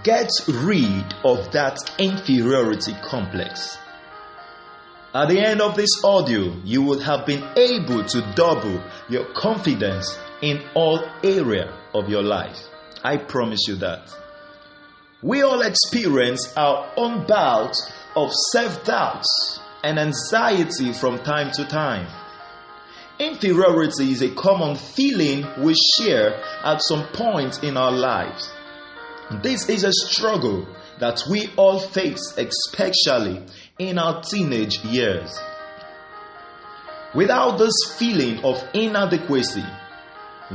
Get rid of that inferiority complex. At the end of this audio, you would have been able to double your confidence in all areas of your life. I promise you that. We all experience our own bouts of self-doubts and anxiety from time to time. Inferiority is a common feeling we share at some point in our lives. This is a struggle that we all face, especially in our teenage years. Without this feeling of inadequacy,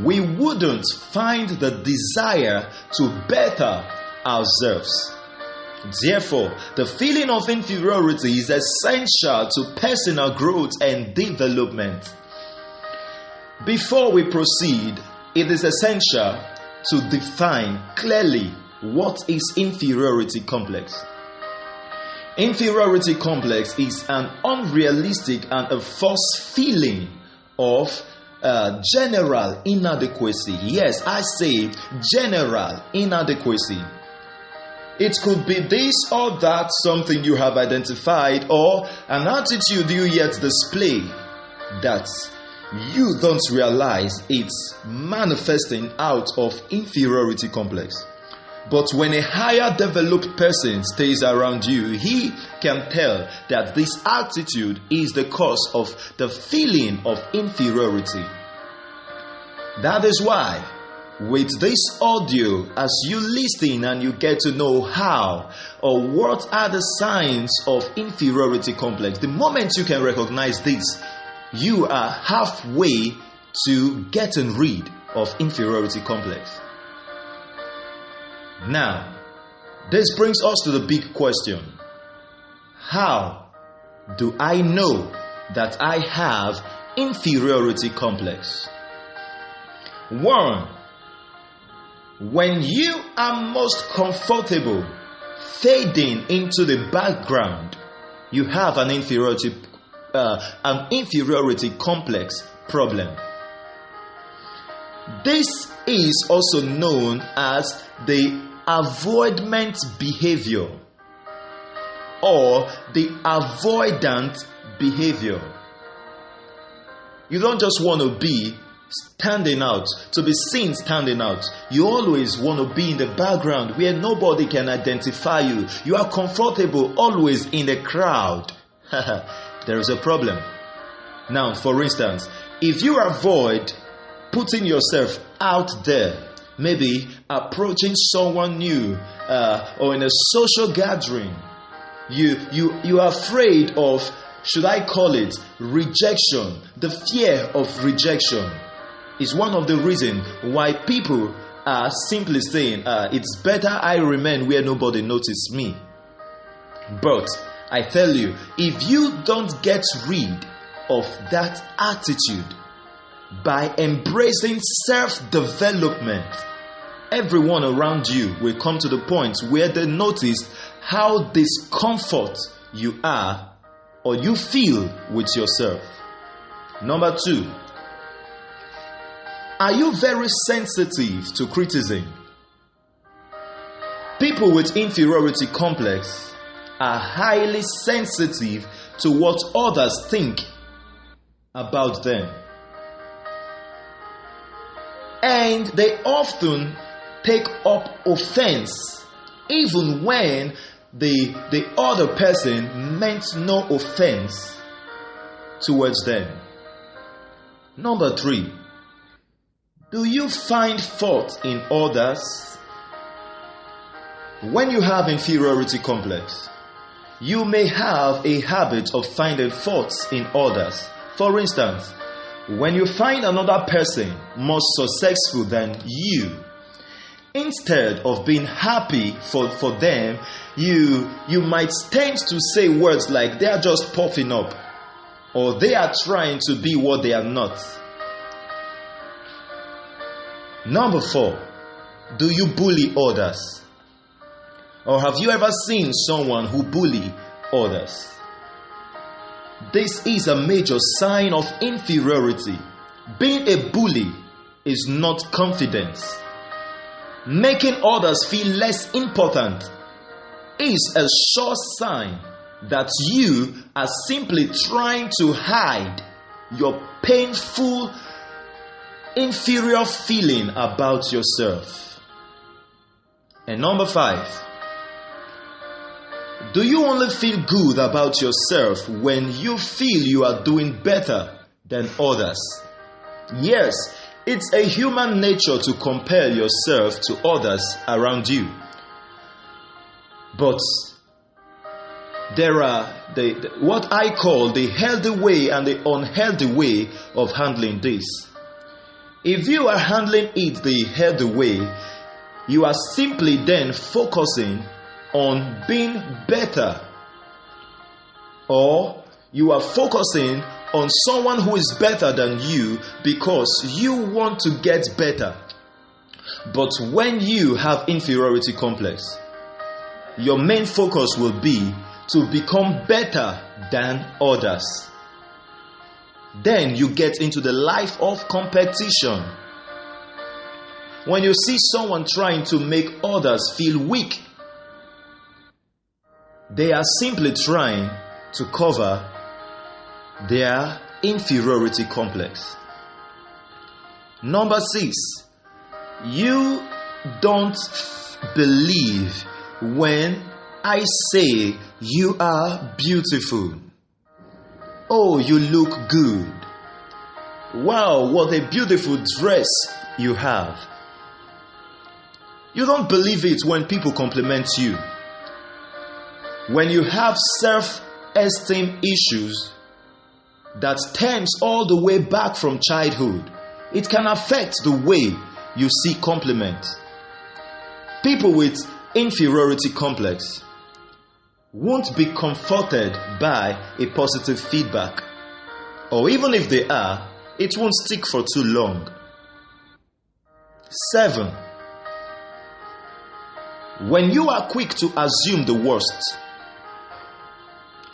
we wouldn't find the desire to better ourselves. Therefore, the feeling of inferiority is essential to personal growth and development. Before we proceed, it is essential to define clearly what is inferiority complex. Inferiority complex is an unrealistic and a false feeling of general inadequacy. Yes, I say general inadequacy. It could be this or that, something you have identified, or an attitude you yet display that you don't realize it's manifesting out of inferiority complex. But when a higher developed person stays around you, he can tell that this attitude is the cause of the feeling of inferiority. That is why, with this audio, as you listen and you get to know how or what are the signs of inferiority complex, the moment you can recognize this, you are halfway to getting rid of inferiority complex. Now, this brings us to the big question. How do I know that I have inferiority complex? 1. When you are most comfortable fading into the background, you have an inferiority complex problem. This is also known as the avoidant behavior or the avoidant behavior. You don't just want to be standing out, to be seen standing out. You always want to be in the background where nobody can identify you. You are comfortable always in the crowd. There is a problem. Now, for instance, if you avoid putting yourself out there, maybe approaching someone new or in a social gathering, you are afraid of, should I call it, rejection. The fear of rejection is one of the reasons why people are simply saying, it's better I remain where nobody notices me. But I tell you, if you don't get rid of that attitude by embracing self-development, everyone around you will come to the point where they notice how discomfort you are or you feel with yourself. Number 2, are you very sensitive to criticism? People with inferiority complex are highly sensitive to what others think about them. And they often take up offense even when the other person meant no offense towards them. Number 3, do you find fault in others? When you have inferiority complex, you may have a habit of finding faults in others. For instance, when you find another person more successful than you, instead of being happy for them, you might tend to say words like they are just puffing up or they are trying to be what they are not. Number 4, do you bully others? Or have you ever seen someone who bully others? This is a major sign of inferiority. Being a bully is not confidence. making others feel less important, is a sure sign that you are simply trying to hide your painful, inferior feeling about yourself. And number 5, do you only feel good about yourself when you feel you are doing better than others? Yes, it's a human nature to compare yourself to others around you. But there are what I call the healthy way and the unhealthy way of handling this. If you are handling it the healthy way, you are simply then focusing on being better, or you are focusing on someone who is better than you because you want to get better. But when you have inferiority complex, your main focus will be to become better than others. Then you get into the life of competition. When you see someone trying to make others feel weak, they are simply trying to cover their inferiority complex. Number 6, you don't believe when I say you are beautiful. Oh, you look good. Wow, what a beautiful dress you have. You don't believe it when people compliment you. When you have self-esteem issues that stems all the way back from childhood, it can affect the way you see compliments. People with inferiority complex won't be comforted by a positive feedback, or even if they are, it won't stick for too long. 7, when you are quick to assume the worst,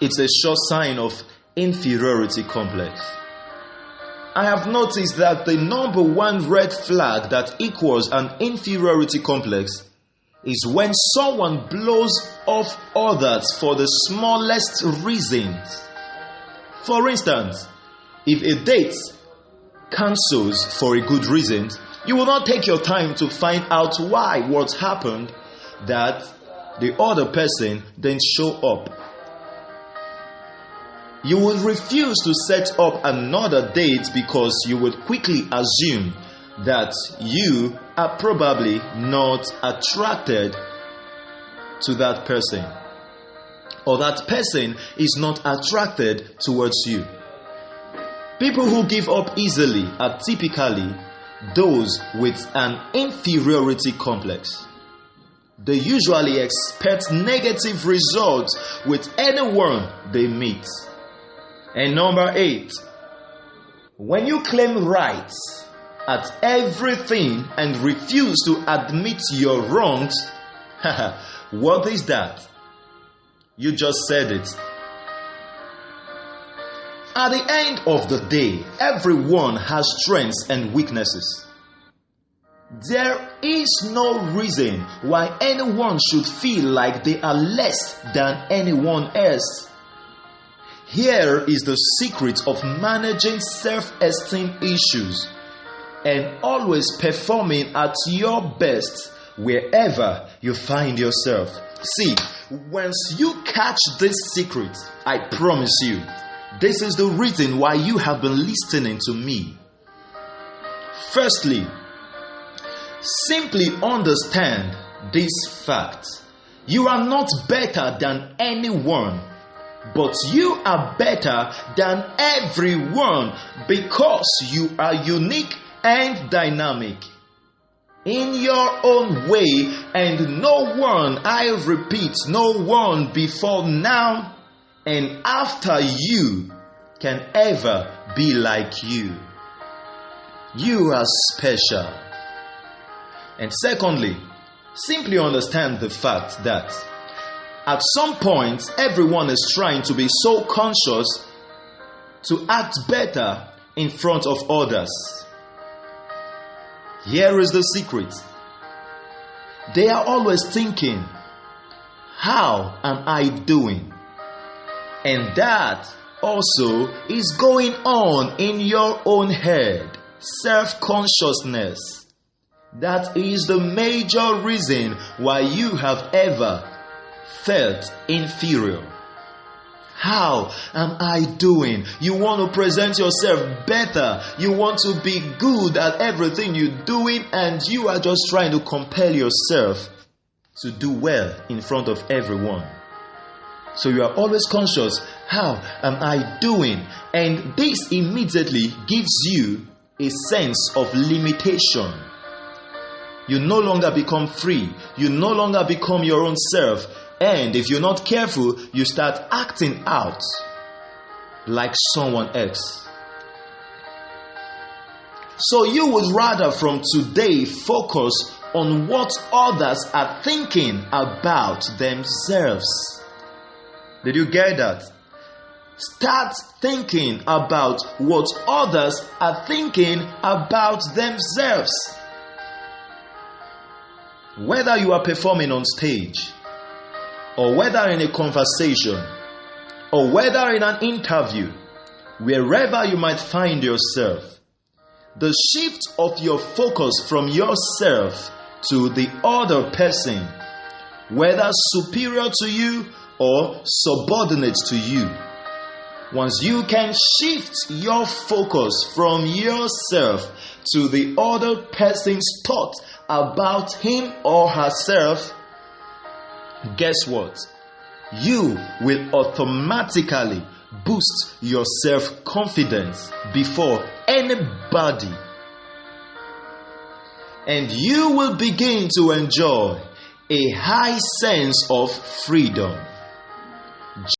it's a sure sign of inferiority complex. I have noticed that the number 1 red flag that equals an inferiority complex is when someone blows off others for the smallest reasons. For instance, if a date cancels for a good reason, you will not take your time to find out why what happened that the other person didn't show up. You will refuse to set up another date because you would quickly assume that you are probably not attracted to that person, or that person is not attracted towards you. People who give up easily are typically those with an inferiority complex. They usually expect negative results with anyone they meet. And number 8, when you claim rights at everything and refuse to admit your wrongs, what is that? You just said it. At the end of the day, everyone has strengths and weaknesses. There is no reason why anyone should feel like they are less than anyone else. Here is the secret of managing self-esteem issues and always performing at your best wherever you find yourself. See, once you catch this secret, I promise you, this is the reason why you have been listening to me. Firstly, simply understand this fact. You are not better than anyone, but you are better than everyone because you are unique and dynamic in your own way, and no one, I repeat, no one before now and after you can ever be like you. You are special. And secondly, simply understand the fact that at some point, everyone is trying to be so conscious to act better in front of others. Here is the secret. They are always thinking, how am I doing? And that also is going on in your own head. Self-consciousness. That is the major reason why you have ever felt inferior. How am I doing? You want to present yourself better. You want to be good at everything you're doing, and you are just trying to compel yourself to do well in front of everyone. So you are always conscious, how am I doing? And this immediately gives you a sense of limitation. You no longer become free. You no longer become your own self. And if you're not careful, you start acting out like someone else. So you would rather from today focus on what others are thinking about themselves. Did you get that? Start thinking about what others are thinking about themselves. Whether you are performing on stage, or whether in a conversation, or whether in an interview, wherever you might find yourself, the shift of your focus from yourself to the other person, whether superior to you or subordinate to you, once you can shift your focus from yourself to the other person's thought about him or herself, guess what? You will automatically boost your self-confidence before anybody. And you will begin to enjoy a high sense of freedom.